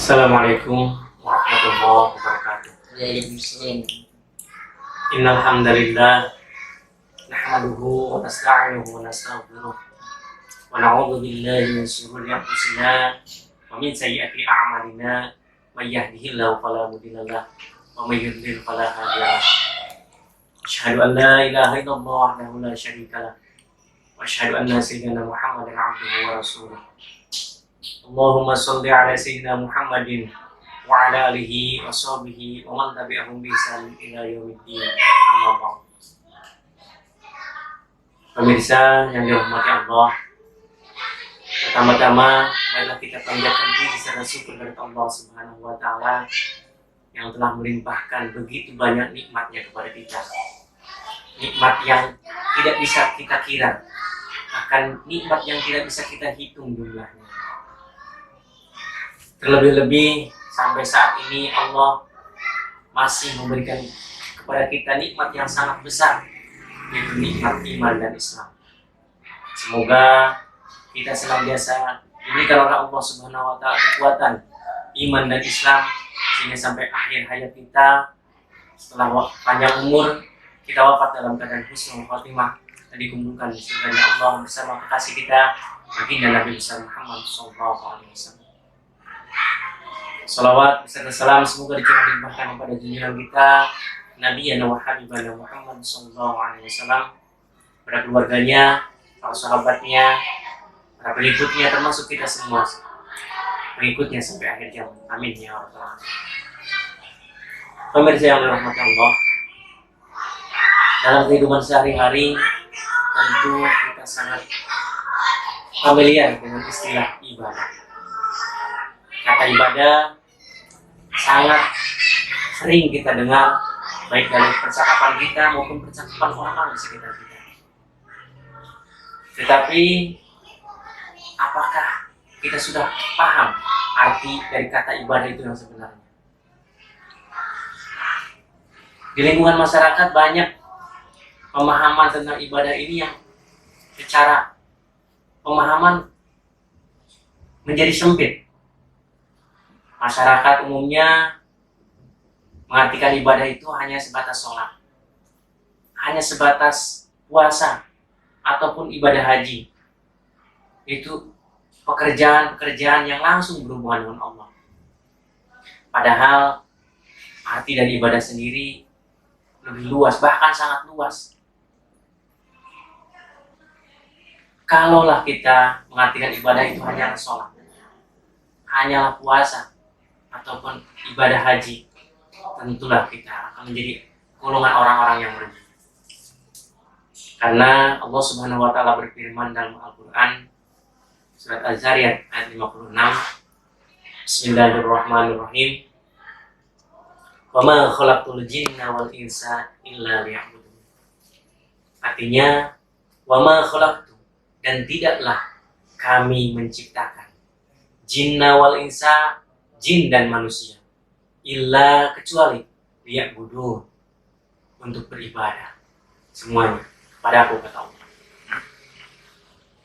Assalamualaikum warahmatullahi wabarakatuh. Muslim. Innal hamdalillah nahmaduhu wa nasta'inuhu wa nastaghfiruh wa na'udzu billahi min shururi anfusina wa min sayyiati a'malina may yahdihillahu fala mudilla lahu wa may yudlil fala hadiya lahu. Asyhadu an la ilaha illallah wahdahu la syarika lahu wa asyhadu anna sayyidina Muhammadan 'abduhu wa rasuluh. Allahumma shalli ala sayyidina Muhammadin wa ala alihi wa sahbihi wa man tabi'ahum bi ihsan ila yaumiddin. Amma ba'd. Pemirsa yang dirahmati Allah, pertama-tama marilah kita panjatkan puji serta syukur kepada Allah Subhanahu wa taala yang telah melimpahkan begitu banyak nikmatnya kepada kita. Nikmat yang tidak bisa kita kira, bahkan nikmat yang tidak bisa kita hitung jumlahnya. Terlebih-lebih sampai saat ini Allah masih memberikan kepada kita nikmat yang sangat besar, yaitu nikmat iman dan Islam. Semoga kita senantiasa diberikan oleh Allah Subhanahu wa taala kekuatan iman dan Islam sehingga sampai akhir hayat kita, setelah panjang umur, kita wafat dalam keadaan husnul khotimah dan dikumpulkan di surga Allah bersama kekasih kita baginda Nabi besar Muhammad SAW. Salawat beserta salam semoga dicurahkan kepada junjungan kita Nabi wa Habibana Muhammad SAW, pada keluarganya, para sahabatnya, para pengikutnya, termasuk kita semua pengikutnya sampai akhir zaman. Amin ya rabbal alamin. Pemirsa yang dirahmati Allah, dalam kehidupan sehari-hari tentu kita sangat familiar dengan istilah ibadah. Kata ibadah sangat sering kita dengar, baik dari percakapan kita maupun percakapan orang-orang di sekitar kita. Tetapi apakah kita sudah paham arti dari kata ibadah itu yang sebenarnya? Di lingkungan masyarakat banyak pemahaman tentang ibadah ini yang secara pemahaman menjadi sempit. Masyarakat umumnya mengartikan ibadah itu hanya sebatas sholat, hanya sebatas puasa, ataupun ibadah haji. Itu pekerjaan-pekerjaan yang langsung berhubungan dengan Allah. Padahal arti dari ibadah sendiri lebih luas, bahkan sangat luas. Kalaulah kita mengartikan ibadah itu hanyalah sholat, hanyalah puasa, ataupun ibadah haji, tentulah kita akan menjadi golongan orang-orang yang merugi. Karena Allah Subhanahu wa taala berfirman dalam Al-Qur'an surat Az-Zariyat ayat 56, Bismillahirrahmanirrahim. Wa ma khalaqtul jinna wal insa illa liya'budun. Artinya, wa ma khalaqtu, dan tidaklah kami menciptakan jinna wal insa, jin dan manusia, illa kecuali liya'budun, untuk beribadah semuanya pada aku, kata Allah.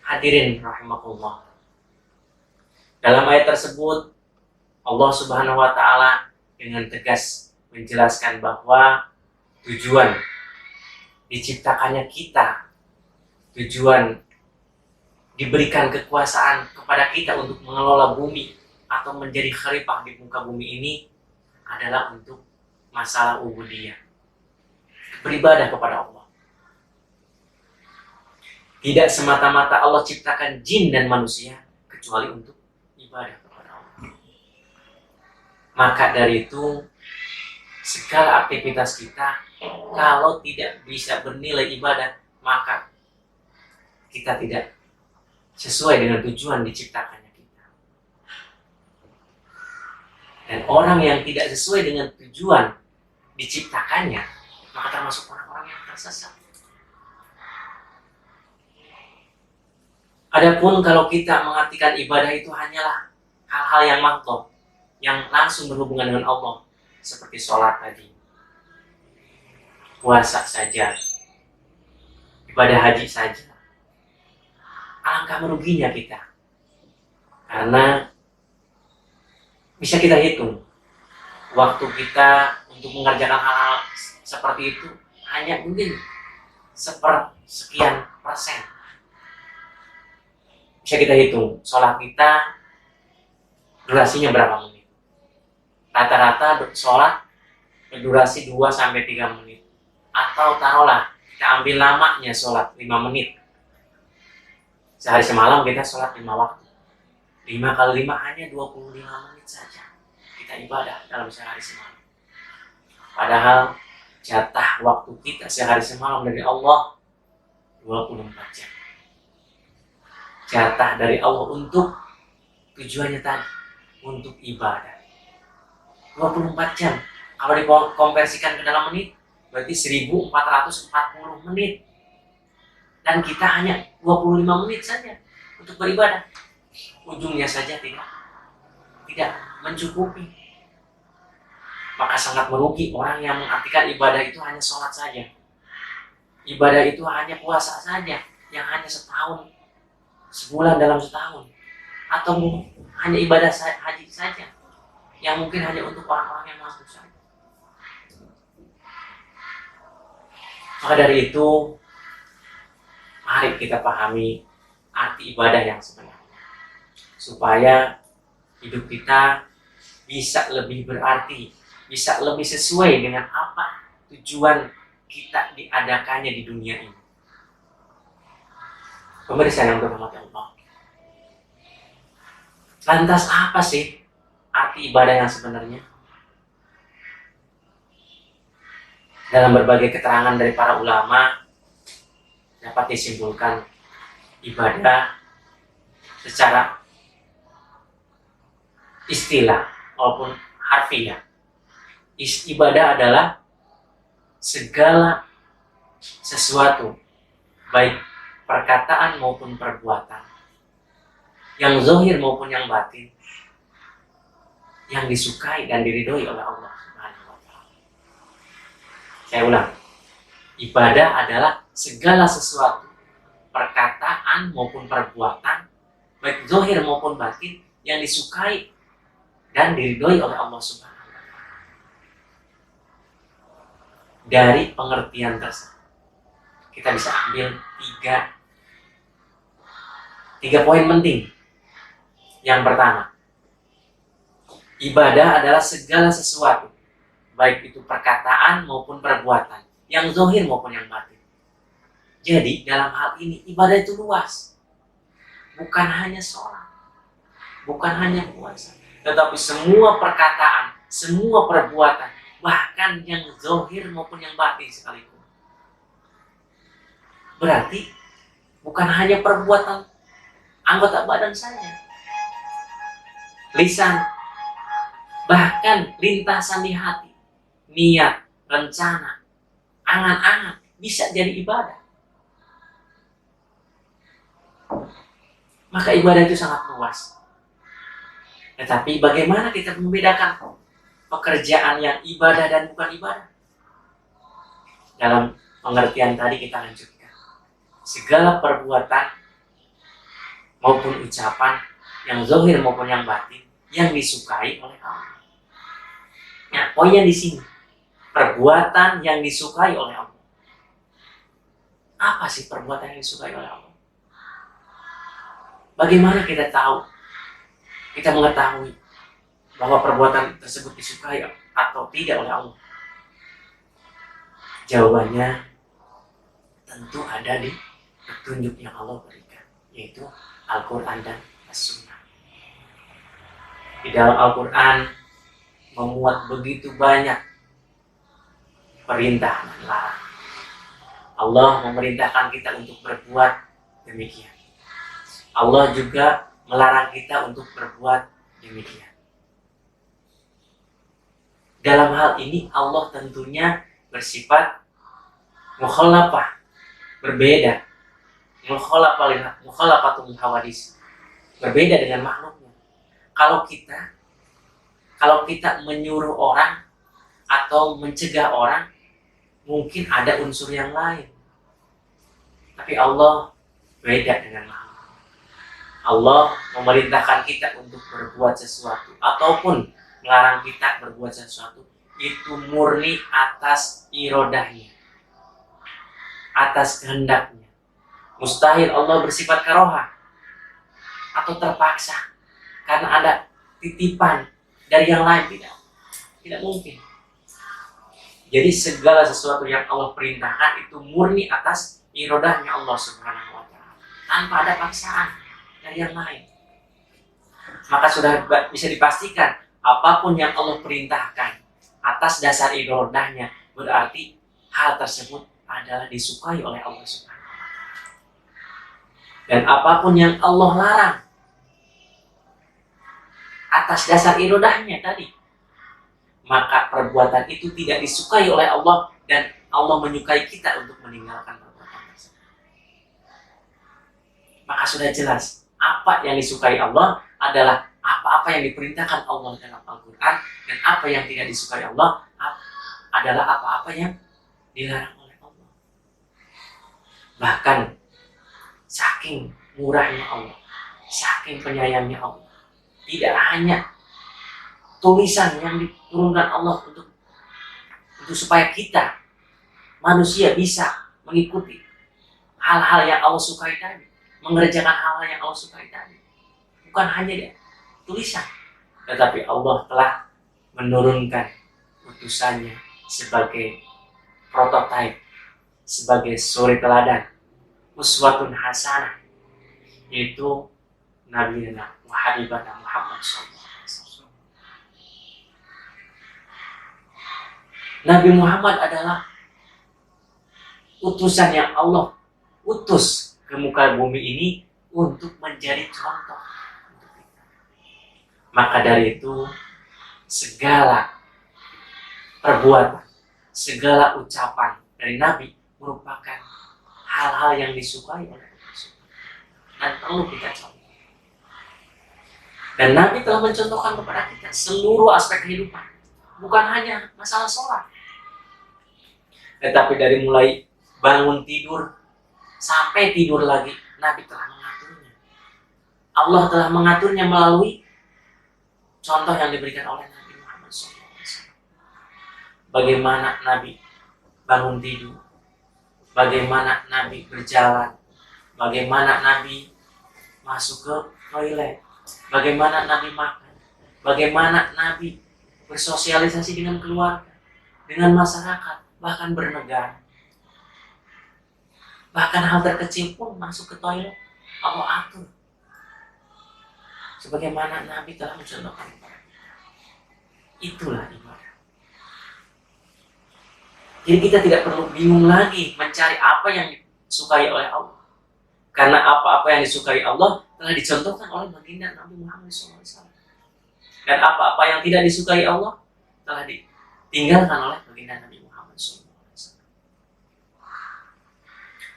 Hadirin rahimakumullah, dalam ayat tersebut Allah Subhanahu wa taala dengan tegas menjelaskan bahwa tujuan diciptakannya kita, tujuan diberikan kekuasaan kepada kita untuk mengelola bumi atau menjadi khalifah di muka bumi ini adalah untuk masalah ubudiyah, beribadah kepada Allah. Tidak semata-mata Allah ciptakan jin dan manusia kecuali untuk ibadah kepada Allah. Maka dari itu, segala aktivitas kita kalau tidak bisa bernilai ibadah, maka kita tidak sesuai dengan tujuan diciptakannya kita. Dan orang yang tidak sesuai dengan tujuan diciptakannya, maka termasuk orang-orang yang tersesat. Adapun kalau kita mengartikan ibadah itu hanyalah hal-hal yang makhluk, yang langsung berhubungan dengan Allah, seperti sholat tadi, puasa saja, ibadah haji saja, alangkah meruginya kita. Karena Bisa kita hitung waktu kita untuk mengerjakan hal-hal seperti itu hanya mungkin sepersekian persen. Bisa kita hitung sholat kita durasinya berapa menit. Rata-rata sholat berdurasi 2-3 menit. Atau taruhlah kita ambil lamanya sholat 5 menit. Sehari semalam kita sholat 5 waktu. 5 kali 5 hanya 25 menit saja kita ibadah dalam sehari semalam. Padahal jatah waktu kita sehari semalam dari Allah 24 jam. Jatah dari Allah untuk tujuannya tadi, untuk ibadah. 24 jam. Kalau dikonversikan ke dalam menit, berarti 1440 menit. Dan kita hanya 25 menit saja untuk beribadah. Ujungnya saja tidak mencukupi. Maka sangat merugi orang yang mengartikan ibadah itu hanya sholat saja. Ibadah itu hanya puasa saja, yang hanya setahun, sebulan dalam setahun. Atau hanya ibadah haji saja, yang mungkin hanya untuk orang-orang yang mampu saja. Maka dari itu, mari kita pahami arti ibadah yang sebenarnya, supaya hidup kita bisa lebih berarti, bisa lebih sesuai dengan apa tujuan kita diadakannya di dunia ini. Pemirsa yang berhormat Allah, lantas apa sih arti ibadah yang sebenarnya? Dalam berbagai keterangan dari para ulama dapat disimpulkan ibadah secara istilah maupun harfiah. Ibadah adalah segala sesuatu, baik perkataan maupun perbuatan, yang zahir maupun yang batin, yang disukai dan diridhoi oleh Allah Subhanahu wa Ta'ala. Saya ulang, ibadah adalah segala sesuatu, perkataan maupun perbuatan, baik zahir maupun batin, yang disukai dan diridhoi oleh Allah Subhanahu wa Ta'ala. Dari pengertian tersebut, kita bisa ambil tiga poin penting. Yang pertama, ibadah adalah segala sesuatu, baik itu perkataan maupun perbuatan, yang zahir maupun yang batin. Jadi dalam hal ini ibadah itu luas, bukan hanya sholat, bukan hanya puasa, tetapi semua perkataan, semua perbuatan, bahkan yang zahir maupun yang batin sekalipun. Berarti bukan hanya perbuatan anggota badan saja, lisan, bahkan lintasan di hati, niat, rencana, angan-angan bisa jadi ibadah. Maka ibadah itu sangat luas. Tetapi bagaimana kita membedakan pekerjaan yang ibadah dan bukan ibadah? Dalam pengertian tadi kita lanjutkan, segala perbuatan maupun ucapan yang zahir maupun yang batin, yang disukai oleh Allah. Nah, poinnya di sini, perbuatan yang disukai oleh Allah. Apa sih perbuatan yang disukai oleh Allah? Bagaimana kita tahu, kita mengetahui bahwa perbuatan tersebut disukai atau tidak oleh Allah? Jawabannya tentu ada di petunjuk yang Allah berikan, yaitu Al-Quran dan As-Sunnah. Di dalam Al-Quran memuat begitu banyak perintah dan larangan. Allah memerintahkan kita untuk berbuat demikian. Allah juga melarang kita untuk berbuat demikian. Dalam hal ini Allah tentunya bersifat mukhalafah, berbeda. Mukhalafatul hawadis, berbeda dengan makhluknya. Kalau kita menyuruh orang atau mencegah orang, mungkin ada unsur yang lain. Tapi Allah beda dengan makhluk. Allah memerintahkan kita untuk berbuat sesuatu ataupun melarang kita berbuat sesuatu, itu murni atas irodahnya, atas kehendaknya. Mustahil Allah bersifat karohah atau terpaksa karena ada titipan dari yang lain, tidak mungkin. Jadi segala sesuatu yang Allah perintahkan itu murni atas irodahnya Allah Subhanahu wa Ta'ala, tanpa ada paksaan dari yang lain. Maka sudah bisa dipastikan apapun yang Allah perintahkan atas dasar irodahnya, berarti hal tersebut adalah disukai oleh Allah Subhanahu wa Ta'ala. Dan apapun yang Allah larang atas dasar irodahnya tadi, maka perbuatan itu tidak disukai oleh Allah, dan Allah menyukai kita untuk meninggalkan perbuatan tersebut. Maka sudah jelas apa yang disukai Allah adalah apa-apa yang diperintahkan Allah dalam Al-Quran, dan apa yang tidak disukai Allah adalah apa-apa yang dilarang oleh Allah. Bahkan saking murahnya Allah, saking penyayangnya Allah, tidak hanya tulisan yang diturunkan Allah untuk supaya kita manusia bisa mengikuti hal-hal yang Allah sukai tadi, mengerjakan hal-hal yang Allah sukai tadi. Bukan hanya dia tulisan, tetapi Allah telah menurunkan utusannya sebagai prototipe, sebagai suri teladan, uswatun hasanah, yaitu Nabi Muhammad SAW. Nabi Muhammad adalah utusan yang Allah utus ke muka bumi ini untuk menjadi contoh. Maka dari itu, segala perbuatan, segala ucapan dari Nabi merupakan hal-hal yang disukai oleh Allah, dan perlu kita contoh. Dan Nabi telah mencontohkan kepada kita seluruh aspek kehidupan, bukan hanya masalah sholat, tetapi dari mulai bangun tidur sampai tidur lagi, Nabi telah mengaturnya. Allah telah mengaturnya melalui contoh yang diberikan oleh Nabi Muhammad SAW. Bagaimana Nabi bangun tidur, bagaimana Nabi berjalan, bagaimana Nabi masuk ke toilet, bagaimana Nabi makan, bagaimana Nabi bersosialisasi dengan keluarga, dengan masyarakat, bahkan bernegara. Bahkan hal terkecil pun masuk ke toilet Allah atur, sebagaimana Nabi telah mencontohkan kepada kita. Itulah ibadah. Jadi kita tidak perlu bingung lagi mencari apa yang disukai oleh Allah, karena apa-apa yang disukai Allah telah dicontohkan oleh baginda Nabi Muhammad SAW. Dan apa-apa yang tidak disukai Allah telah ditinggalkan oleh baginda Nabi Muhammad SAW.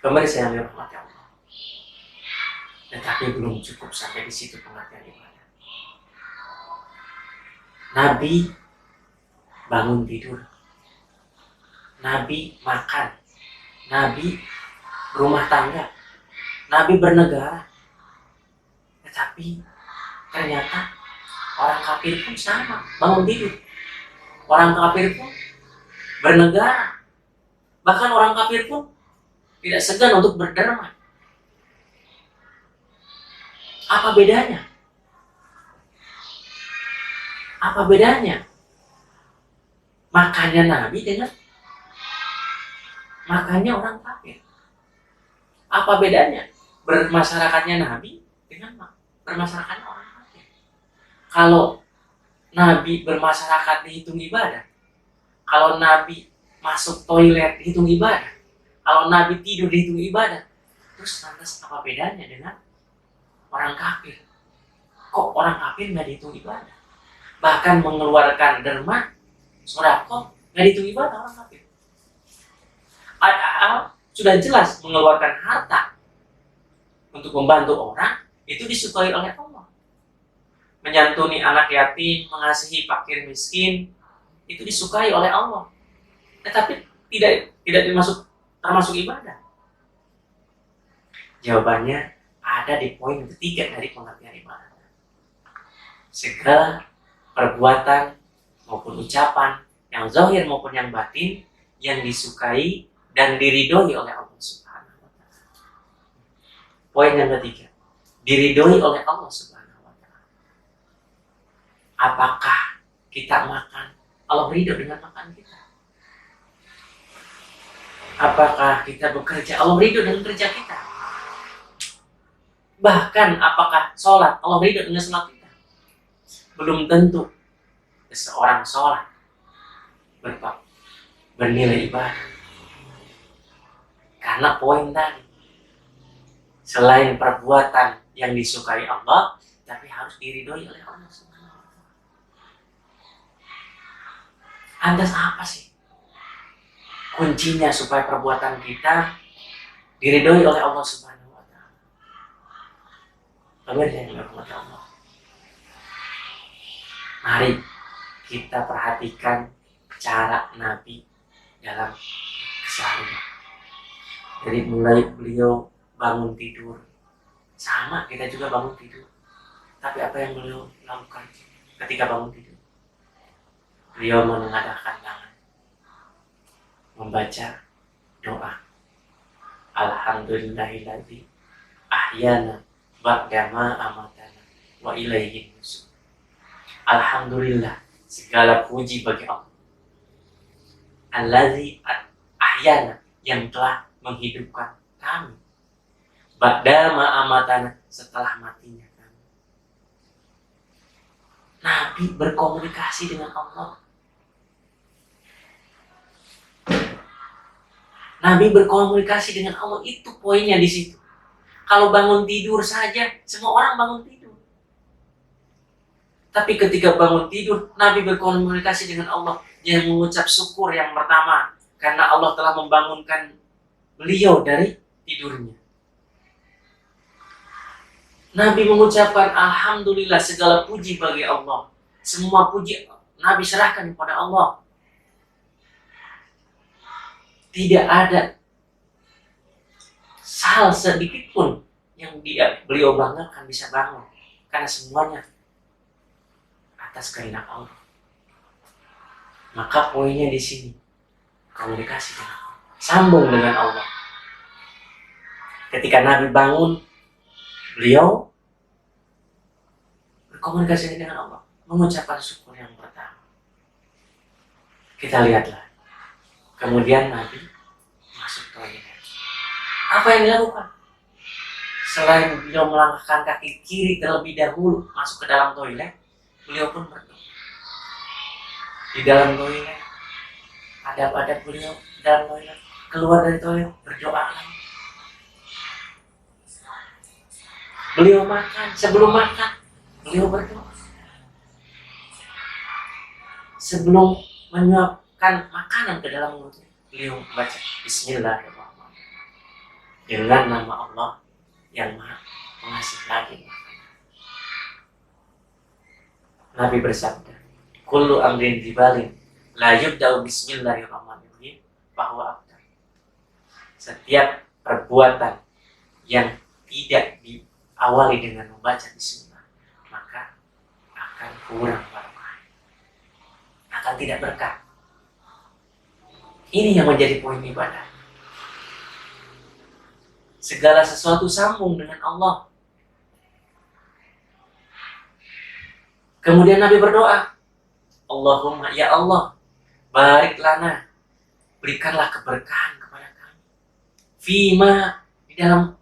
Pemirsa yang dirahmati Allah, tetapi belum cukup sampai di situ pengertian ibadah. Nabi bangun tidur, Nabi makan, Nabi rumah tangga, Nabi bernegara. Tetapi ternyata orang kafir pun sama, bangun tidur. Orang kafir pun bernegara. Bahkan orang kafir pun tidak segan untuk berderma. Apa bedanya? Apa bedanya makannya Nabi dengan makannya orang kafir? Apa bedanya bermasyarakatnya Nabi dengan bermasyarakatnya orang kafir? Kalau Nabi bermasyarakat dihitung ibadah, kalau Nabi masuk toilet dihitung ibadah, kalau Nabi tidur dihitung ibadah, terus lantas apa bedanya dengan orang kafir? Kok orang kafir nggak dihitung ibadah? Bahkan mengeluarkan derma, sedekah nggak dihitung ibadah orang kafir. Padahal sudah jelas mengeluarkan harta untuk membantu orang itu disukai oleh Allah. Menyantuni anak yatim, mengasihi fakir miskin, itu disukai oleh Allah. Tetapi tidak termasuk ibadah. Jawabannya ada di poin ketiga dari pengertian ibadah. Segala perbuatan maupun ucapan yang zahir maupun yang batin yang disukai dan diridhoi oleh Allah Subhanahu wa taala. Poin yang ketiga, diridhoi oleh Allah Subhanahu wa taala. Apakah kita makan, Allah ridho dengan makan kita? Apakah kita bekerja, Allah ridho dengan kerja kita? Bahkan apakah sholat, Allah ridho dengan sholat kita? Belum tentu seseorang sholat bernilai ibadah. Karena poin tadi, selain perbuatan yang disukai Allah, tapi harus diridhoi oleh Allah Subhanahu wa taala. Lantas apa sih kuncinya supaya perbuatan kita diridhoi oleh Allah Subhanahu wa taala? Pemirsa yang dirahmati Allah, mari kita perhatikan cara Nabi dalam keseharian. Dari mulai beliau bangun tidur, sama kita juga bangun tidur. Tapi apa yang beliau lakukan ketika bangun tidur? Beliau menengadahkan tangan, membaca doa. Alhamdulillahilladzi ahyana ba'da ma amatana wa ilaihin nusyur. Alhamdulillah, segala puji bagi Allah. Alladzi ahyana, yang telah menghidupkan kami. Ba'da ma amatana, setelah matinya kami. Nabi berkomunikasi dengan Allah. Nabi berkomunikasi dengan Allah, itu poinnya di situ. Kalau bangun tidur saja, semua orang bangun tidur. Tapi ketika bangun tidur, Nabi berkomunikasi dengan Allah. Dia mengucap syukur yang pertama, karena Allah telah membangunkan beliau dari tidurnya. Nabi mengucapkan Alhamdulillah, segala puji bagi Allah. Semua puji Nabi serahkan kepada Allah. Tidak ada hal sedikit pun yang beliau banggakan bisa bangun, karena semuanya atas kehendak Allah. Maka poinnya di sini, komunikasi dengan Allah, sambung dengan Allah. Ketika Nabi bangun, beliau berkomunikasi dengan Allah, mengucapkan syukur yang pertama. Kita lihatlah. Kemudian Nabi masuk toilet. Apa yang dilakukan? Selain beliau melangkahkan kaki kiri terlebih dahulu masuk ke dalam toilet, beliau pun berdoa. Di dalam toilet, ada beliau di dalam toilet, keluar dari toilet berdoa lagi. Beliau makan, sebelum makan beliau berdoa. Sebelum menyuapkan makanan ke dalam mulutnya, beliau membaca Bismillahirrahmanirrahim, dengan nama Allah yang Maha Pengasih lagi. Nabi bersabda, kullu amrin dibalin la yubda'u bismillahirrahmanirrahim bahwa abdan. Setiap perbuatan yang tidak diawali dengan membaca bismillah, maka akan kurang barokah, akan tidak berkah. Ini yang menjadi poin ibadah. Segala sesuatu sambung dengan Allah. Kemudian Nabi berdoa, Allahumma ya Allah, barik lana, berikanlah keberkahan kepada kami. Fima, di dalam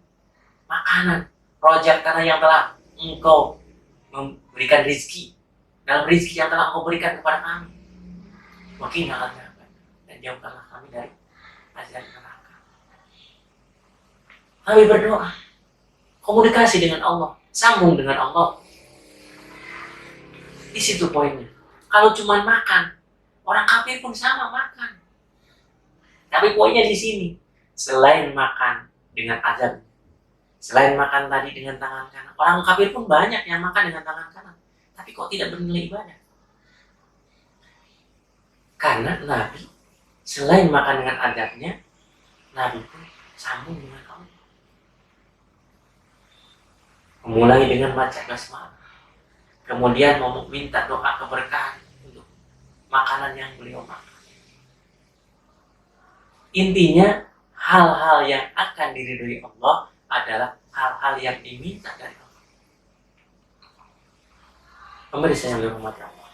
makanan, rojak tanah yang telah Engkau memberikan rezeki, dalam rezeki yang telah Engkau berikan kepada kami. Wakina adzaban, dan jauhkanlah kami dari azab neraka. Kami berdoa, komunikasi dengan Allah, sambung dengan Allah. Di situ poinnya. Kalau cuma makan, orang kafir pun sama makan. Tapi poinnya di sini, selain makan dengan azab, selain makan tadi dengan tangan kanan, orang kafir pun banyak yang makan dengan tangan kanan, tapi kok tidak bernilai ibadah? Karena Nabi selain makan dengan azabnya, Nabi pun sambung dengan Allah. Mulai dengan baca basmalah, kemudian mau minta doa keberkahan untuk makanan yang beliau makan. Intinya, hal-hal yang akan diridhoi Allah adalah hal-hal yang diminta dari Allah. Pemirsa yang dirahmati Allah,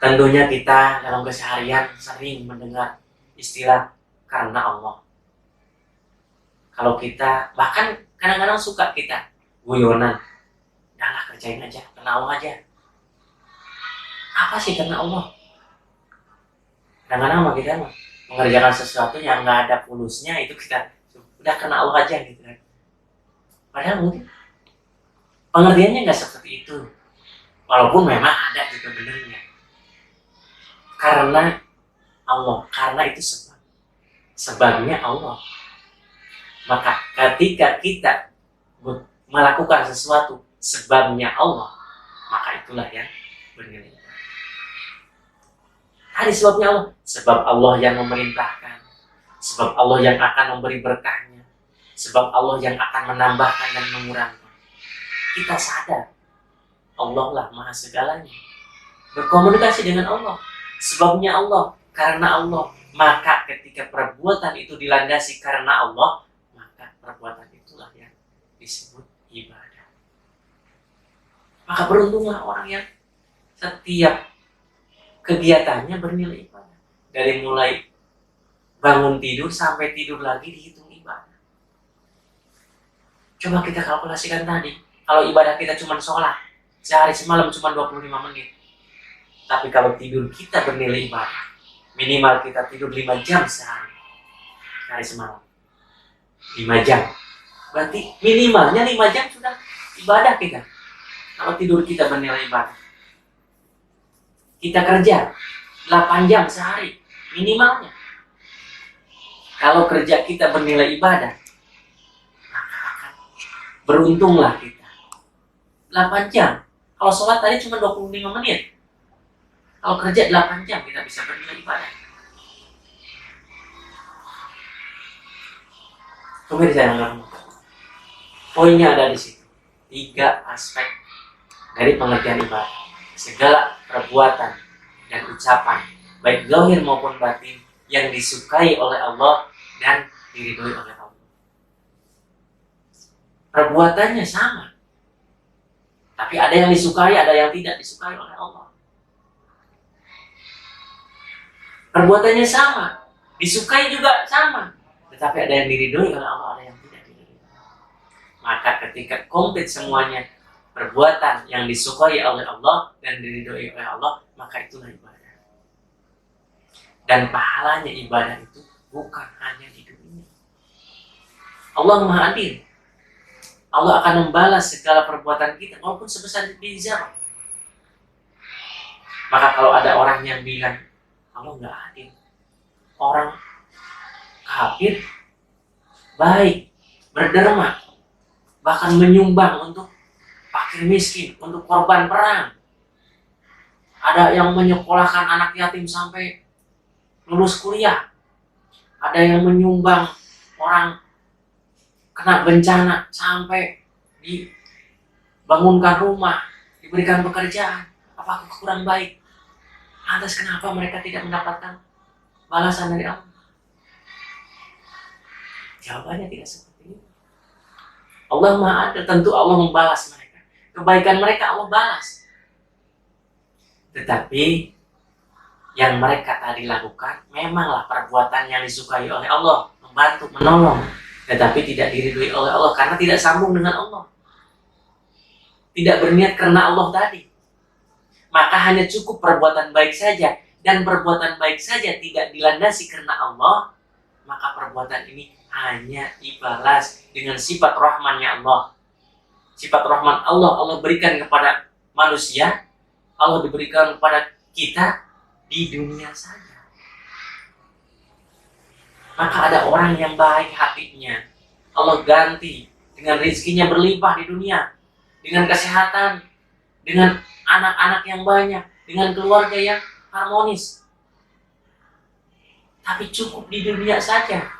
tentunya kita dalam keseharian sering mendengar istilah karena Allah. Kalau kita, bahkan kadang-kadang suka kita guyonan, udahlah kerjain aja, karena Allah aja. Apa sih karena Allah? Kadang-kadang kita mengerjakan sesuatu yang nggak ada pulusnya, itu kita udah karena Allah aja gitu kan. Padahal mungkin pengertiannya nggak seperti itu, walaupun memang ada juga benernya. Karena Allah, karena itu sebabnya Allah. Maka ketika kita melakukan sesuatu sebabnya Allah, maka itulah yang bernilai. Tadi sebabnya Allah, sebab Allah yang memerintahkan, sebab Allah yang akan memberi berkahnya, sebab Allah yang akan menambahkan dan mengurangkan. Kita sadar Allah lah maha segalanya. Berkomunikasi dengan Allah, sebabnya Allah, karena Allah. Maka ketika perbuatan itu dilandasi karena Allah, maka perbuatan itulah yang disebut ibadah. Maka beruntunglah orang yang setiap kegiatannya bernilai ibadah. Dari mulai bangun tidur sampai tidur lagi dihitung ibadah. Coba kita kalkulasikan tadi, kalau ibadah kita cuma sholat, sehari semalam cuma 25 menit. Tapi kalau tidur kita bernilai ibadah, minimal kita tidur 5 jam sehari semalam. 5 jam. Berarti minimalnya 5 jam sudah ibadah kita. Kalau tidur kita bernilai ibadah. Kita kerja 8 jam sehari minimalnya. Kalau kerja kita bernilai ibadah, maka akan beruntunglah kita. 8 jam. Kalau sholat tadi cuma 25 menit. Kalau kerja 8 jam kita bisa bernilai ibadah. Pemirsa yang rahmat, poinnya ada di situ. 3 aspek dari pengertian ibadah. Segala perbuatan dan ucapan, baik zahir maupun batin, yang disukai oleh Allah dan diridhoi oleh Allah. Perbuatannya sama, tapi ada yang disukai, ada yang tidak disukai oleh Allah. Perbuatannya sama, disukai juga sama, tetapi ada yang diridhoi oleh Allah, ada yang tidak diridhoi. Maka ketika komplit semuanya, perbuatan yang disukai oleh Allah dan diridhoi oleh Allah, maka itulah ibadah. Dan pahalanya ibadah itu bukan hanya di dunia. Allah Maha Adil. Allah akan membalas segala perbuatan kita walaupun sebesar biji zarah. Maka kalau ada orang yang bilang Allah nggak adil, orang kafir baik, berderma, bahkan menyumbang untuk fakir miskin, untuk korban perang. Ada yang menyekolahkan anak yatim sampai lulus kuliah. Ada yang menyumbang orang kena bencana sampai dibangunkan rumah, diberikan pekerjaan. Apakah kurang baik? Lantas kenapa mereka tidak mendapatkan balasan dari Allah? Jawabannya tidak seperti itu. Allah Maha Adil, tentu Allah membalas mereka. Kebaikan mereka Allah balas. Tetapi yang mereka tadi lakukan memanglah perbuatan yang disukai oleh Allah, membantu, menolong, tetapi tidak diridhoi oleh Allah karena tidak sambung dengan Allah. Tidak berniat karena Allah tadi. Maka hanya cukup perbuatan baik saja, dan perbuatan baik saja tidak dilandasi karena Allah, maka perbuatan ini hanya dibalas dengan sifat rahmannya Allah. Sifat rahman Allah, Allah berikan kepada manusia, Allah diberikan kepada kita di dunia saja. Maka ada orang yang baik hatinya, Allah ganti dengan rezekinya berlimpah di dunia, dengan kesehatan, dengan anak-anak yang banyak, dengan keluarga yang harmonis. Tapi cukup di dunia saja.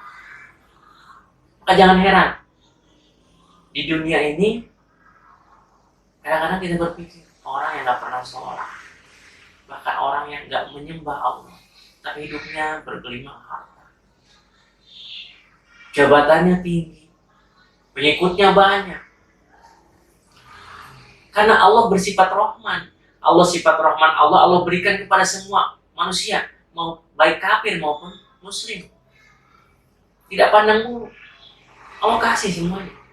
Maka jangan heran, di dunia ini Kadang-kadang kita berpikir orang yang nggak pernah sholat, bahkan orang yang nggak menyembah Allah, tapi hidupnya bergelimang harta, jabatannya tinggi, pengikutnya banyak. Karena Allah bersifat Rahman. Allah sifat Rahman Allah berikan kepada semua manusia, mau baik kafir maupun muslim. Tidak pandang bulu. Allah kasih semuanya.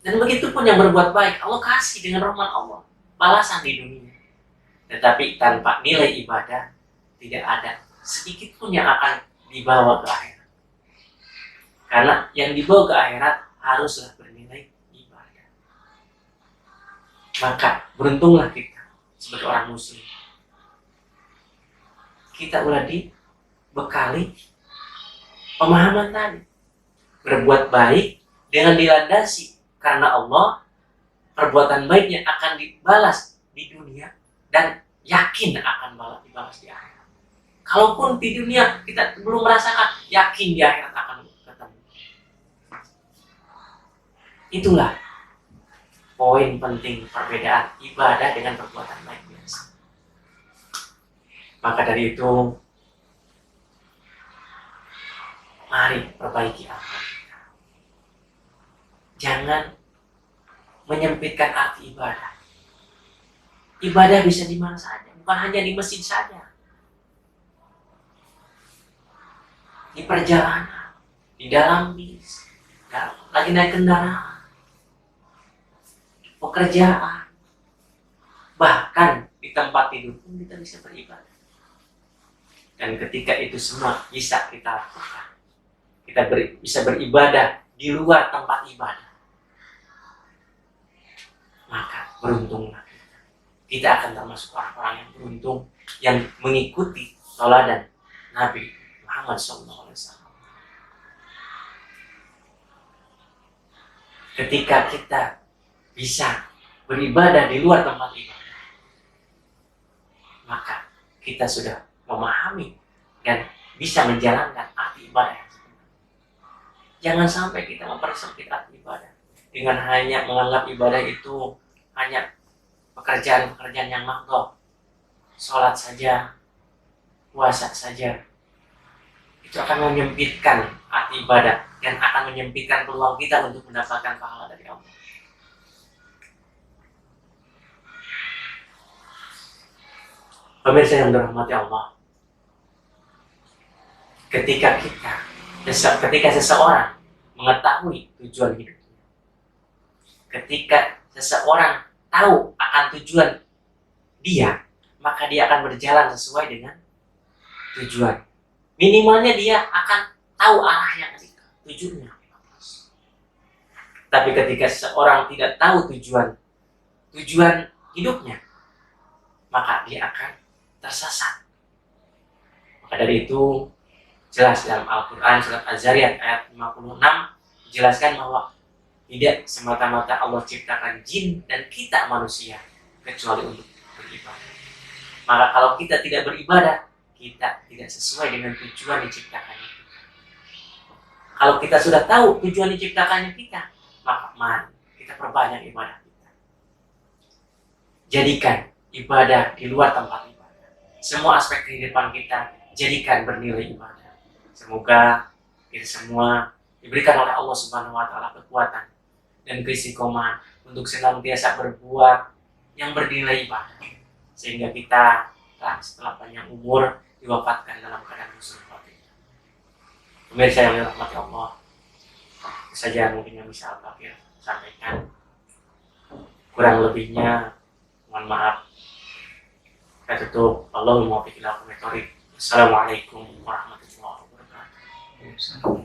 Dan begitu pun yang berbuat baik, Allah kasih dengan rahmat Allah balasan di dunia. Tetapi tanpa nilai ibadah, tidak ada sedikit pun yang akan dibawa ke akhirat. Karena yang dibawa ke akhirat haruslah bernilai ibadah. Maka beruntunglah kita sebagai orang muslim. Kita udah dibekali pemahaman tadi. Berbuat baik dengan dilandasi karena Allah, perbuatan baiknya akan dibalas di dunia dan yakin akan dibalas di akhirat. Kalaupun di dunia kita belum merasakan, yakin di akhirat akan ketemu. Itulah poin penting perbedaan ibadah dengan perbuatan baik biasa. Maka dari itu, mari perbaiki amal kita. Jangan menyempitkan arti ibadah. Ibadah bisa di mana saja, bukan hanya di masjid saja. Di perjalanan, di dalam bis, lagi naik kendaraan, pekerjaan, bahkan di tempat tidur pun kita bisa beribadah. Dan ketika itu semua bisa kita lakukan, kita bisa beribadah di luar tempat ibadah, maka beruntunglah kita. Kita akan termasuk orang-orang yang beruntung yang mengikuti teladan Nabi Muhammad SAW. Ketika kita bisa beribadah di luar tempat ibadah, maka kita sudah memahami dan bisa menjalankan arti ibadah yang sebenarnya. Jangan sampai kita mempersempit arti ibadah dengan hanya menganggap ibadah itu hanya pekerjaan-pekerjaan yang makhluk, sholat saja, puasa saja. Itu akan menyempitkan arti ibadah dan akan menyempitkan peluang kita untuk mendapatkan pahala dari Allah. Pemirsa yang dirahmati Allah, ketika seseorang mengetahui tujuan hidupnya, ketika seseorang tahu akan tujuan dia, maka dia akan berjalan sesuai dengan tujuan. Minimalnya dia akan tahu arahnya ketika tujuannya. Tapi ketika seseorang tidak tahu tujuan hidupnya, maka dia akan tersesat. Maka dari itu jelas dalam Al-Quran surat Az-Zariyat ayat 56 dijelaskan bahwa tidak semata-mata Allah ciptakan jin dan kita manusia kecuali untuk beribadah. Maka kalau kita tidak beribadah, kita tidak sesuai dengan tujuan diciptakannya kita. Kalau kita sudah tahu tujuan diciptakannya kita, maka mari kita perbanyak ibadah kita. Jadikan ibadah di luar tempat ibadah. Semua aspek kehidupan kita jadikan bernilai ibadah. Semoga kita semua diberikan oleh Allah Subhanahu wa taala kekuatan dan keistiqomahan untuk senantiasa berbuat yang bernilai ibadah, sehingga kita setelah panjang umur diwafatkan dalam keadaan husnul khotimah. Pemirsa yang dirahmati Allah, itu saja mungkin yang bisa Al-Fakir sampaikan. Kurang lebihnya mohon maaf. Kita tutup. Allahumma waffiq ila aqwamit thoriq. Assalamualaikum warahmatullahi wabarakatuh.